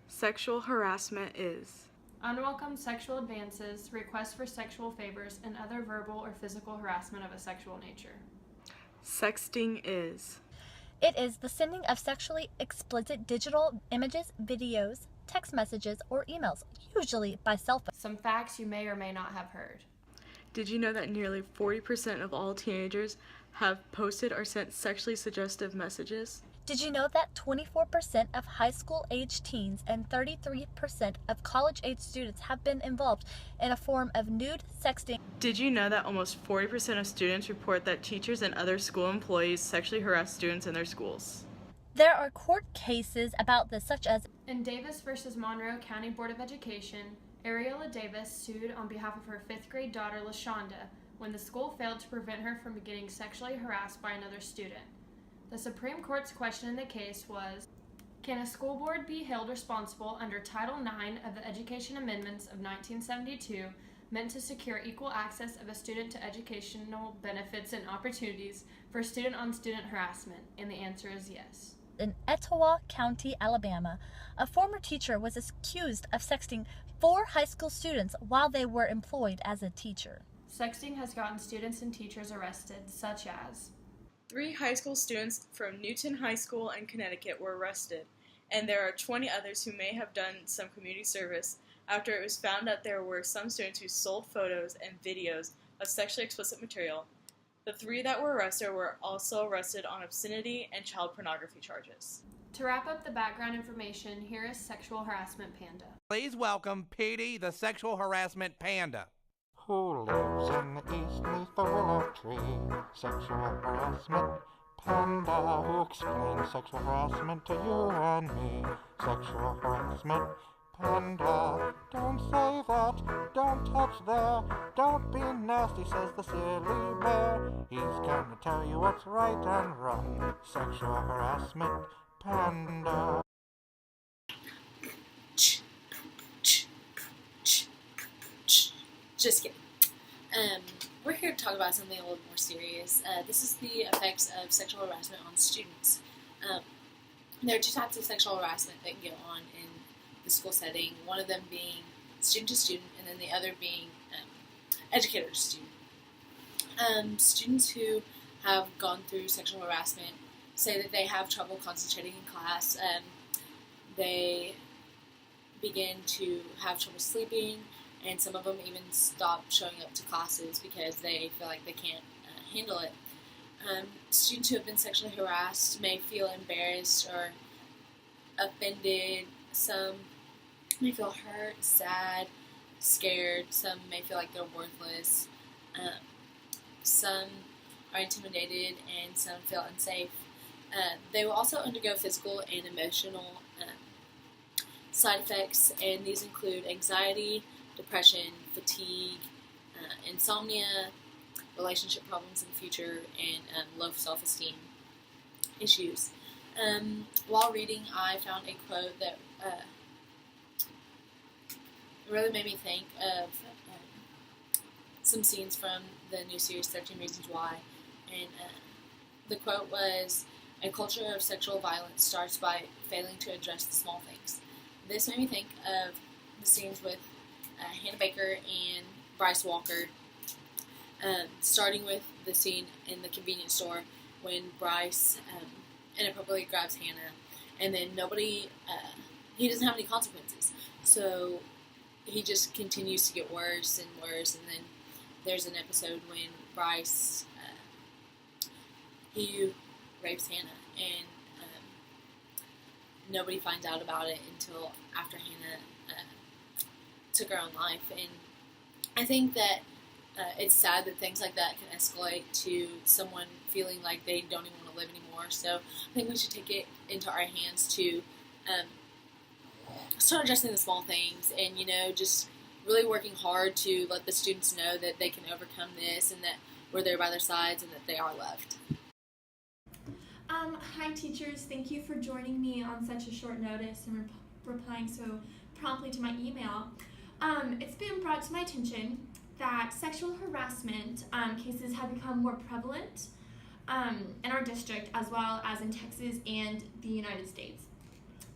Sexual harassment is unwelcome sexual advances, requests for sexual favors, and other verbal or physical harassment of a sexual nature. Sexting is It is the sending of sexually explicit digital images, videos, text messages, or emails, usually by cell phone. Some facts you may or may not have heard. Did you know that nearly 40% of all teenagers have posted or sent sexually suggestive messages? Did you know that 24% of high school age teens and 33% of college age students have been involved in a form of nude sexting? Did you know that almost 40% of students report that teachers and other school employees sexually harass students in their schools? There are court cases about this, such as in Davis versus Monroe County Board of Education, Ariella Davis sued on behalf of her 5th grade daughter, LaShonda, when the school failed to prevent her from getting sexually harassed by another student. The Supreme Court's question in the case was, can a school board be held responsible under Title IX of the Education Amendments of 1972 meant to secure equal access of a student to educational benefits and opportunities for student-on-student harassment? And the answer is yes. In Etowah County, Alabama, a former teacher was accused of sexting 4 high school students while they were employed as a teacher. Sexting has gotten students and teachers arrested, such as 3 high school students from Newton High School in Connecticut were arrested, and there are 20 others who may have done some community service after it was found that there were some students who sold photos and videos of sexually explicit material. The 3 that were arrested were also arrested on obscenity and child pornography charges. To wrap up the background information, here is Sexual Harassment Panda. Please welcome Petey, the Sexual Harassment Panda. Who lives in the east neath the willow tree? Sexual harassment panda who explains sexual harassment to you and me. Sexual harassment panda. Don't say that, don't touch there. Don't be nasty, says the silly bear. He's gonna tell you what's right and wrong. Sexual harassment panda. Just kidding. We're here to talk about something a little more serious. This is the effects of sexual harassment on students. There are 2 types of sexual harassment that can go on in the school setting, one of them being student to student, and then the other being educator to student. Students who have gone through sexual harassment say that they have trouble concentrating in class. They begin to have trouble sleeping, and some of them even stop showing up to classes because they feel like they can't handle it. Students who have been sexually harassed may feel embarrassed or offended. Some may feel hurt, sad, scared. Some may feel like they're worthless. Some are intimidated, and some feel unsafe. They will also undergo physical and emotional side effects, and these include anxiety, depression, fatigue, insomnia, relationship problems in the future, and low self-esteem issues. While reading, I found a quote that really made me think of some scenes from the new series 13 Reasons Why, and the quote was, "A culture of sexual violence starts by failing to address the small things." This made me think of the scenes with Hannah Baker and Bryce Walker, starting with the scene in the convenience store when Bryce inappropriately grabs Hannah, and then he doesn't have any consequences, so he just continues to get worse and worse, and then there's an episode when Bryce, he rapes Hannah, and nobody finds out about it until after Hannah took her own life. And I think that it's sad that things like that can escalate to someone feeling like they don't even want to live anymore. So I think we should take it into our hands to start addressing the small things, and just really working hard to let the students know that they can overcome this, and that we're there by their sides, and that they are loved. Hi teachers, thank you for joining me on such a short notice and replying so promptly to my email. It's been brought to my attention that sexual harassment cases have become more prevalent in our district, as well as in Texas and the United States.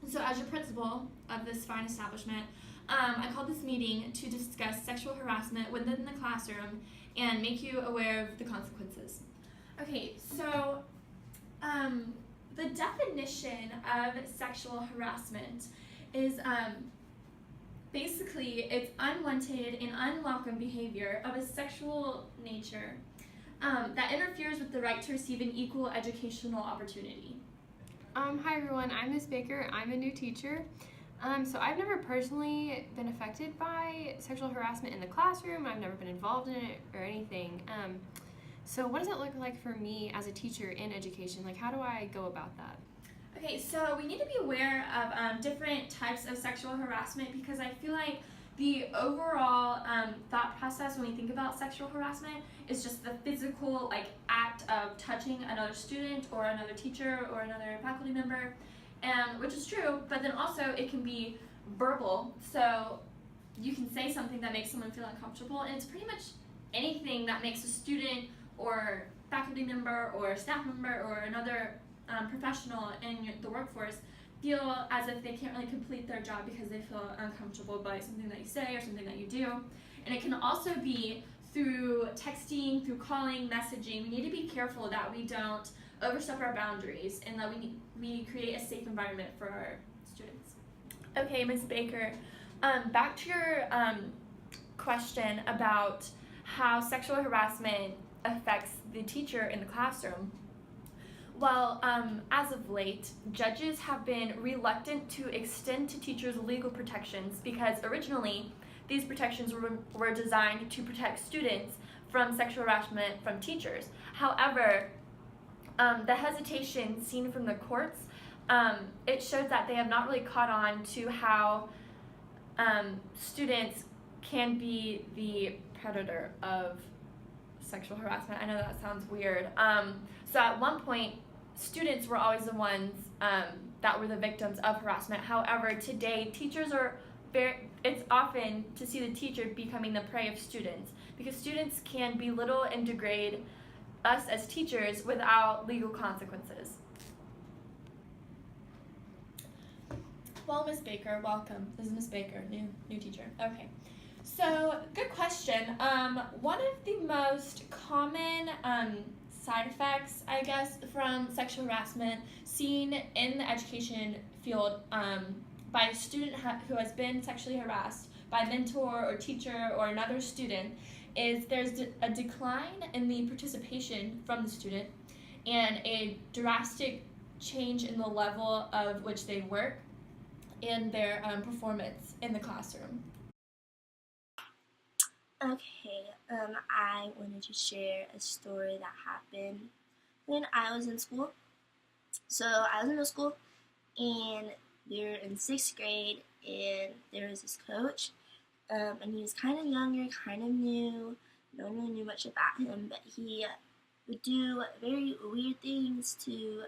So as your principal of this fine establishment, I called this meeting to discuss sexual harassment within the classroom and make you aware of the consequences. Okay, so the definition of sexual harassment is basically it's unwanted and unwelcome behavior of a sexual nature that interferes with the right to receive an equal educational opportunity. Hi everyone, I'm Miss Baker. I'm a new teacher. So I've never personally been affected by sexual harassment in the classroom. I've never been involved in it or anything. So what does it look like for me as a teacher in education? Like, how do I go about that? Okay, so we need to be aware of different types of sexual harassment because I feel like the overall thought process when we think about sexual harassment is just the physical act of touching another student or another teacher or another faculty member, and which is true, but then also it can be verbal. So you can say something that makes someone feel uncomfortable, and it's pretty much anything that makes a student or faculty member or staff member or another professional in the workforce feel as if they can't really complete their job because they feel uncomfortable by something that you say or something that you do. And it can also be through texting, through calling, messaging. We need to be careful that we don't overstep our boundaries and that we create a safe environment for our students. Okay, Ms. Baker, back to your question about how sexual harassment affects the teacher in the classroom. Well, as of late, judges have been reluctant to extend to teachers legal protections because originally these protections were designed to protect students from sexual harassment from teachers. However, the hesitation seen from the courts, it shows that they have not really caught on to how students can be the predator of sexual harassment. I know that sounds weird. So at one point, students were always the ones that were the victims of harassment. However, today, teachers are it's often to see the teacher becoming the prey of students because students can belittle and degrade us as teachers without legal consequences. Well, Ms. Baker, welcome. This is Ms. Baker, new teacher. Okay. So, good question. One of the most common side effects, I guess, from sexual harassment seen in the education field by a student who has been sexually harassed by a mentor or teacher or another student is there's a decline in the participation from the student and a drastic change in the level of which they work and their performance in the classroom. Okay, I wanted to share a story that happened when I was in school. So I was in middle school, and we were in 6th grade, and there was this coach, and he was kind of younger, kind of new. No one really knew much about him, but he would do very weird things to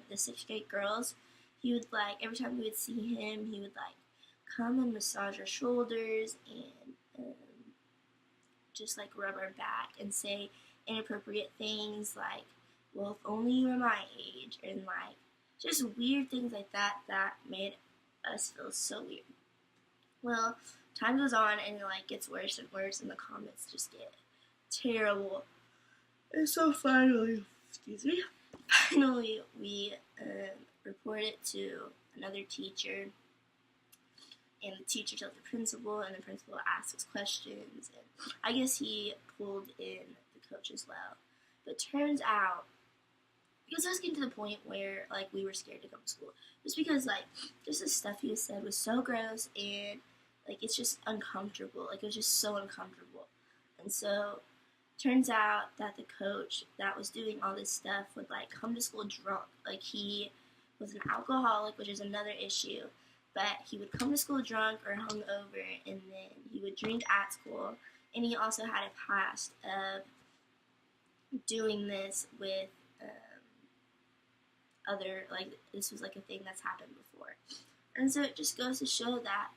the 6th grade girls. He would every time we would see him, he would come and massage our shoulders and just rub our back and say inappropriate things like, well, if only you were my age, and just weird things like that made us feel so weird. Well, time goes on and it gets worse and worse, and the comments just get terrible. And so finally, we report it to another teacher, and the teacher tells the principal, and the principal asks questions, and I guess he pulled in the coach as well. But turns out, because I was getting to the point where we were scared to come to school, just because just the stuff he said was so gross, and it's just uncomfortable. It was just so uncomfortable. And so turns out that the coach that was doing all this stuff would come to school drunk. He was an alcoholic, which is another issue. But he would come to school drunk or hungover, and then he would drink at school. And he also had a past of doing this with other, this was a thing that's happened before. And so it just goes to show that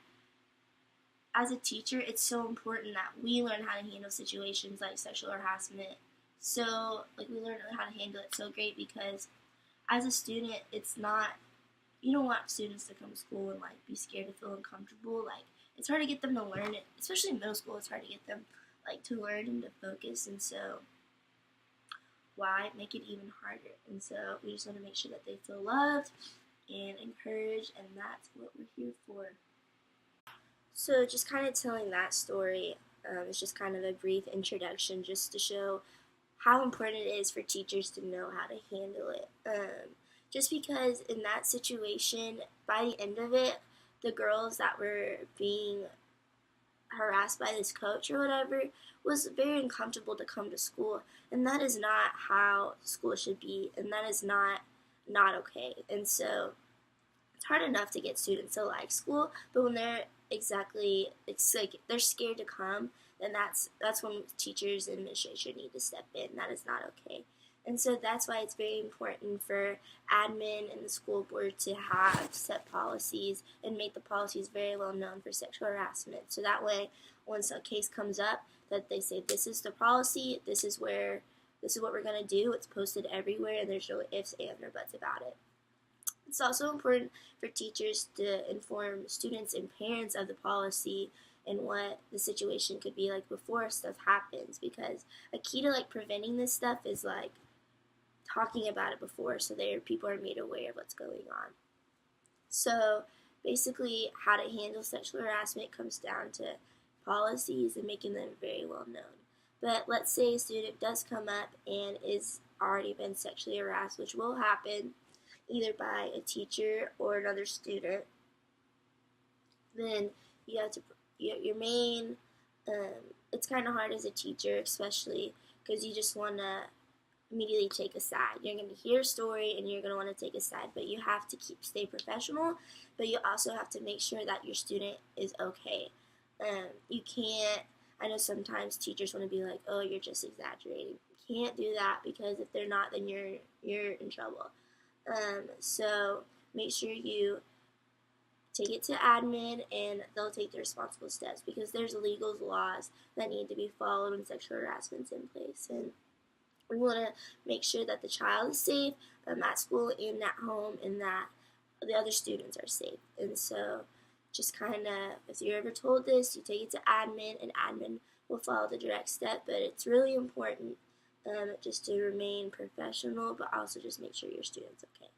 as a teacher, it's so important that we learn how to handle situations like sexual harassment. So, we learn how to handle it so great because as a student, it's not you don't want students to come to school and like be scared to feel uncomfortable. Like it's hard to get them to learn it, especially in middle school. It's hard to get them like to learn and to focus, and so why make it even harder? And so we just want to make sure that they feel loved and encouraged, and that's what we're here for. So just kind of telling that story is just kind of a brief introduction just to show how important it is for teachers to know how to handle it. Just because in that situation, by the end of it, the girls that were being harassed by this coach or whatever was very uncomfortable to come to school, and that is not how school should be, and that is not okay. And so it's hard enough to get students to like school, but when it's like they're scared to come, then that's when teachers and administration need to step in. That is not okay. And so that's why it's very important for admin and the school board to have set policies and make the policies very well known for sexual harassment. So that way, once a case comes up, that they say, this is the policy, this is what we're going to do. It's posted everywhere, and there's no ifs, ands, or buts about it. It's also important for teachers to inform students and parents of the policy and what the situation could be like before stuff happens, because a key to like preventing this stuff is like talking about it before, so people are made aware of what's going on. So basically, how to handle sexual harassment comes down to policies and making them very well known. But let's say a student does come up and is already been sexually harassed, which will happen either by a teacher or another student. Then you have to your main. It's kind of hard as a teacher, especially because you just want to immediately take a side. You're going to hear a story and you're going to want to take a side, but you have to stay professional, but you also have to make sure that your student is okay. You can't, I know sometimes teachers want to be like, oh, you're just exaggerating. You can't do that, because if they're not, then you're in trouble. So make sure you take it to admin and they'll take the responsible steps, because there's legal laws that need to be followed when sexual harassment's in place. And we want to make sure that the child is safe at school and at home, and that the other students are safe. And so just kind of, if you're ever told this, you take it to admin, and admin will follow the direct step. But it's really important just to remain professional, but also just make sure your student's okay.